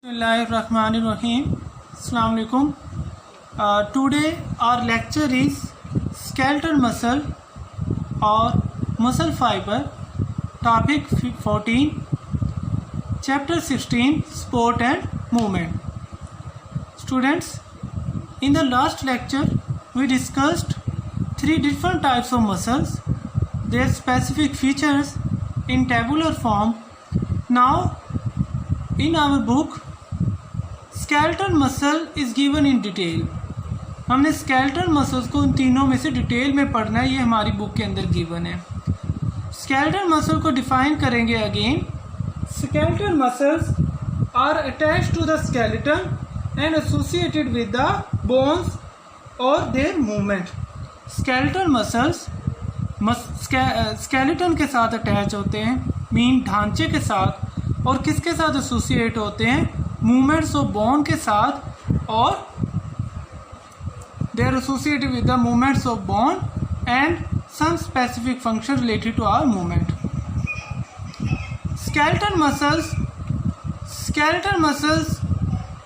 Bismillahirrahmanirrahim. Assalamu alaikum. Today our lecture is skeletal muscle or muscle fiber, topic 14, chapter 16, sport and movement. Students, in the last lecture we discussed three different types of muscles, their specific features in tabular form. Now in our book skeletal muscle is given in detail. हमने skeletal muscles को उन तीनों में से detail में पढ़ना है, ये हमारी बुक के अंदर गिवन है. skeletal muscle को डिफाइन करेंगे again. skeletal muscles are attached to the skeleton and associated with the bones or their movement. skeletal muscles skeleton के साथ अटैच होते हैं, मीन ढांचे के साथ, और किसके साथ एसोसिएट होते हैं? मूवमेंट्स ऑफ बोन के साथ, और they are associated with the movements of bone and some specific function related to our movement. skeletal muscles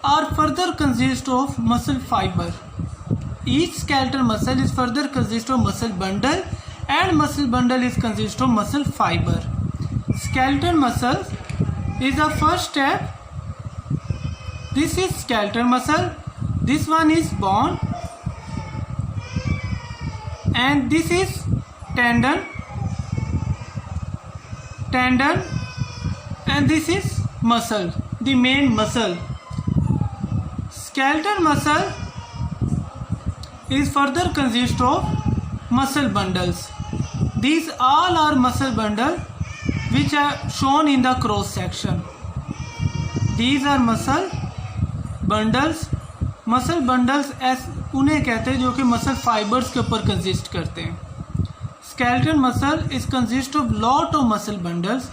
are further consist of muscle fiber. Each skeletal muscle is further consist of muscle bundle and muscle bundle is consist of muscle fiber. Skeletal muscle is the first step. This is skeletal muscle, this one is bone, and this is tendon, and this is muscle, the main muscle. Skeletal muscle is further consist of muscle bundles. These all are muscle bundle which are shown in the cross section. These are muscle bundles. Muscle bundles उन्हें कहते हैं जो कि muscle fibers के ऊपर consist करते हैं. Skeletal muscle is consist of lot of muscle bundles.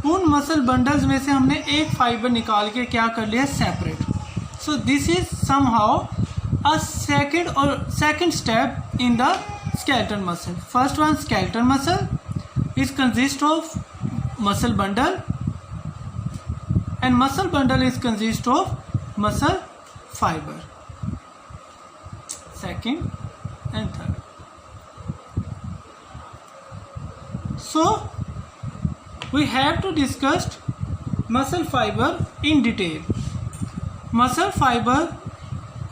उन muscle bundles में से हमने एक fiber निकाल के क्या कर लिया? Separate. So this is somehow a second step in the skeletal muscle. First one, skeletal muscle is consist of muscle bundle, and muscle bundle is consist of muscle fiber. Second and third. So we have to discuss muscle fiber in detail. muscle fiber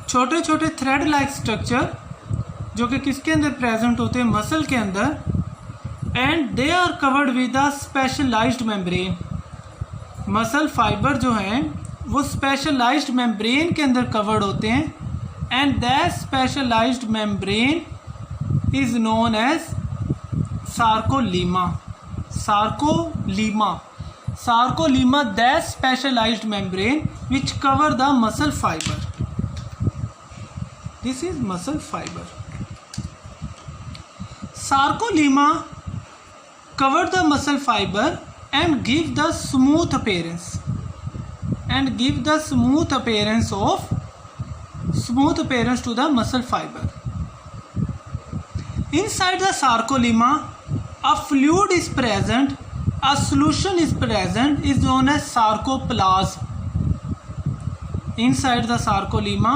छोटे छोटे thread like structure जो कि किसके अंदर present होते हैं? Muscle के अंदर. And they are covered with a specialised membrane. Muscle fibre जो हैं वो स्पेशलाइज्ड मेम्ब्रेन के अंदर कवर्ड होते हैं, and that specialised membrane is known as sarcolemma. Sarcolemma that specialised membrane which cover the muscle fibre. This is muscle fiber. Sarcolemma cover the muscle fiber and give the smooth appearance to the muscle fiber. Inside the sarcolemma, a fluid is present. A solution is present, is known as sarcoplasm. Inside the sarcolemma,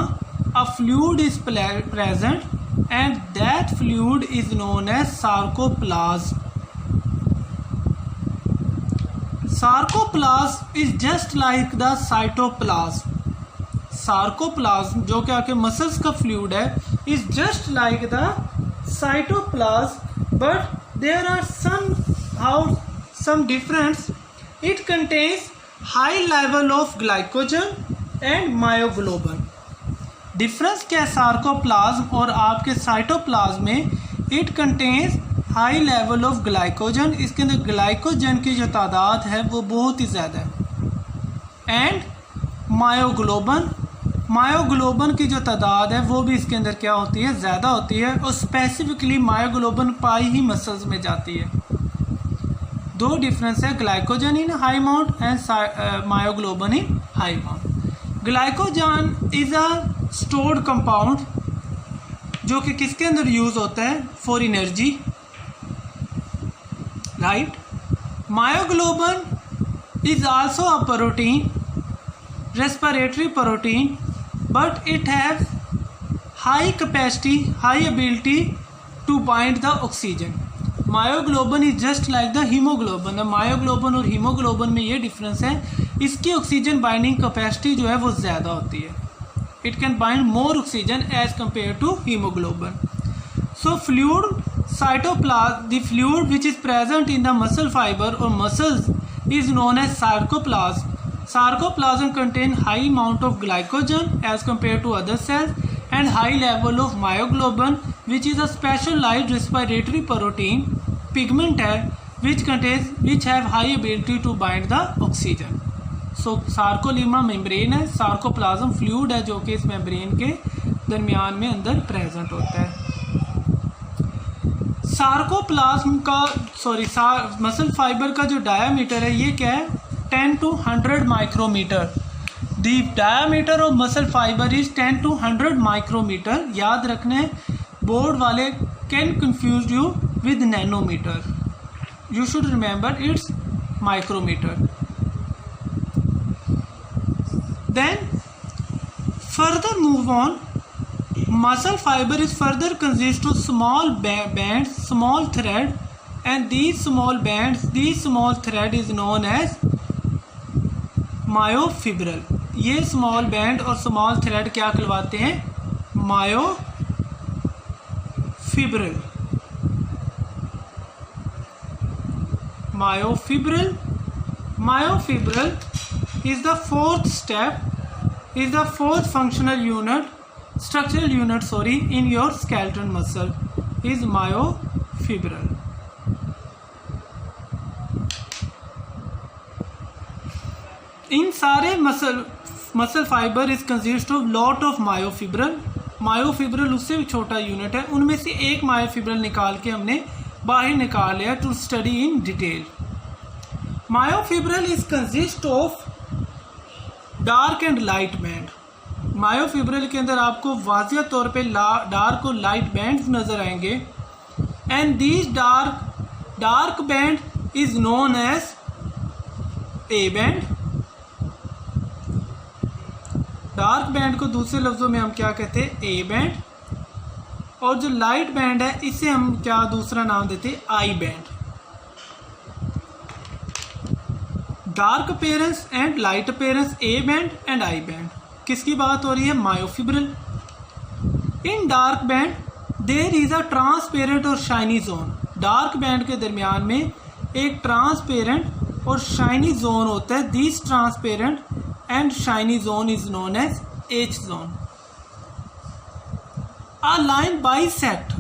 a fluid is present, and that fluid is known as sarcoplasm. Sarcoplasm is just like the cytoplasm. Sarcoplasm जो कि आपके muscles का fluid है is just like the cytoplasm, but there are some difference. It contains high level of glycogen and myoglobin. Difference क्या है sarcoplasm और आपके cytoplasm में? It contains high level of glycogen. इसके अंदर ग्लाइकोजन की जो तादाद है वो बहुत ही ज़्यादा है. एंड मायोग्लोबन की जो तादाद है वो भी इसके अंदर क्या होती है? ज़्यादा होती है. और स्पेसिफिकली मायोग्लोबन पाई ही मसल्स में जाती है. दो डिफरेंस है, glycogen in high amount and myoglobin in high amount. Glycogen is a stored compound जो कि किसके अंदर यूज होता है? For energy, right. Myoglobin is also a protein respiratory protein, but it has high capacity, high ability to bind the oxygen. Myoglobin is just like the haemoglobin. Myoglobin और haemoglobin में ये difference है, इसकी oxygen binding capacity जो है वो ज़्यादा होती है. It can bind more oxygen as compared to haemoglobin. So fluid cytoplasm, the fluid which is present in the muscle fibre और muscles is known as sarcoplasm. Sarcoplasm contain high amount of glycogen as compared to other cells and high level of myoglobin, which is a specialized respiratory protein pigment है which have high ability to bind the oxygen. So sarcolemma membrane है, sarcoplasm fluid है जो कि इस membrane के दरमियान में अंदर present होता है. सार्कोप्लाज्म का मसल फाइबर का जो डायामीटर है ये क्या है, 10 to 100 micrometer. The diameter of muscle fiber is 10 to 100 micrometer. याद रखने, बोर्ड वाले can confuse you with nanometer. You should remember it's micrometer. Then further move on. Muscle fiber is further consist of small bands, small thread, and these small thread is known as मायोफिब्रल. ये small band और small thread क्या कहलाते हैं, मायोफिब्रल. मायोफिब्रल is the fourth functional unit, structural unit in your skeletal muscle is myofibral. इन सारे muscle fibre is consist of lot of myofibril. Myofibril उससे भी छोटा यूनिट है, उनमें से एक मायोफिब्रल निकाल के हमने बाहर निकाल लिया to study in detail. Myofibril is consist of dark and light band. Myofibril के अंदर आपको वाज़िया तौर पे डार्क और लाइट बैंड नजर आएंगे. And these dark band is known as A band. Dark band को दूसरे लफ्ज़ों में हम क्या कहते हैं, ए बैंड. और जो लाइट बैंड है इसे हम क्या दूसरा नाम देते हैं, I band. Dark appearance and light appearance, A band and I band. किसकी बात हो रही है, myofibril. In dark band there is a transparent और शाइनी जोन. डार्क बैंड के दरमियान में एक ट्रांसपेरेंट और शाइनी जोन होता है. This transparent and shiny zone is known as H zone. A line bisect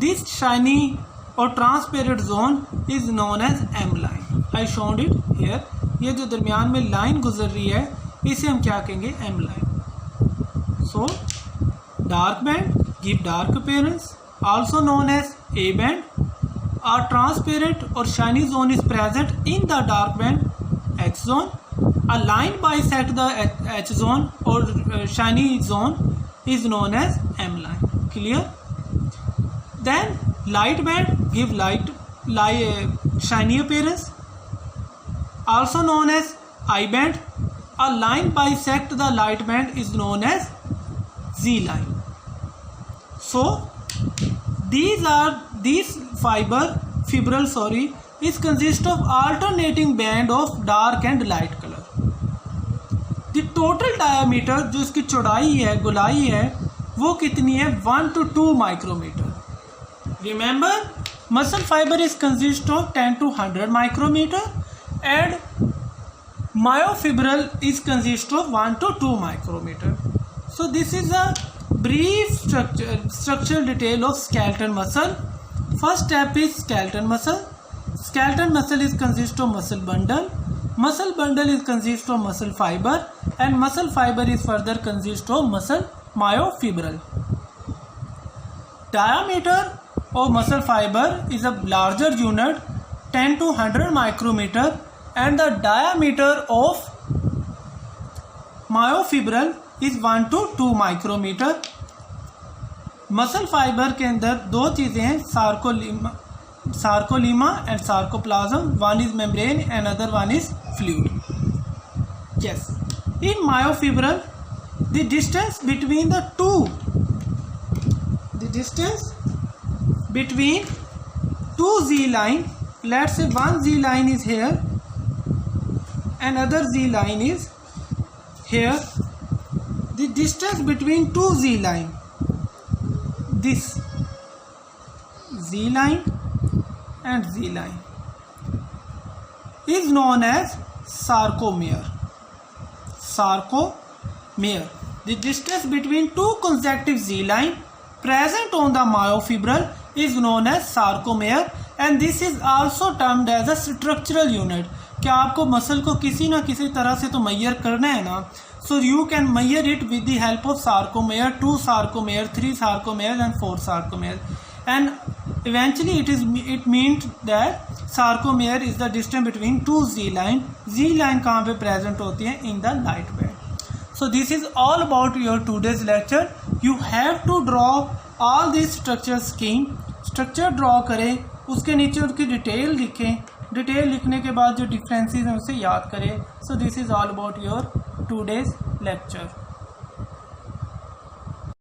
this shiny or transparent zone is known as M line. I showed it here. ये जो दरमियान में लाइन गुजर रही है इसे हम क्या कहेंगे, M line. So dark band give dark appearance, also known as A band. A transparent or shiny zone is present in the dark band, X zone. A line bisect the H zone or shiny zone is known as M line. Clear? Then light band give shiny appearance, also known as I band. A line bisect the light band is known as Z line. So these fibril is consist of alternating band of dark and light color. The total diameter जो इसकी चौड़ाई है, गोलाई है, वो कितनी है, 1 to 2 micrometer. Remember, muscle fiber is consist of 10 to 100 micrometer and myofibril is consist of 1 to 2 micrometer. So this is a brief structural detail of skeletal muscle. First step is skeletal muscle. Skeletal muscle is consist of muscle bundle. Muscle bundle is consist of muscle fiber, and muscle fiber is further consist of muscle myofibril. Diameter of muscle fiber is a larger unit, 10 to 100 micrometer, and the diameter of myofibril is 1 to 2 micrometer. Muscle fibre के अंदर दो चीज़ें हैं, sarcolemma and sarcoplasm. One is membrane and other one is fluid. Yes. In myofibril, the distance between two Z line, let's say one Z line is here, another Z line is here. The distance between two Z line, this Z line and Z line, is known as sarcomere. Sarcomere. The distance between two consecutive Z line present on the myofibril is known as sarcomere, and this is also termed as a structural unit. क्या आपको muscle को किसी ना किसी तरह से तो measure करना है ना, so you can measure it with the help of sarcomere, 2 sarcomere, 3 sarcomere and 4 sarcomere, and eventually it means that sarcomere is the distance between two Z line. Z line कहाँ पे present होती है? In the light band. So this is all about your today's lecture. You have to draw all these structure scheme. Structure draw करें, उसके नीचे उसकी detail लिखें, detail लिखने के बाद जो डिफरेंसेस हैं उसे याद करें. So this is all about your today's lecture.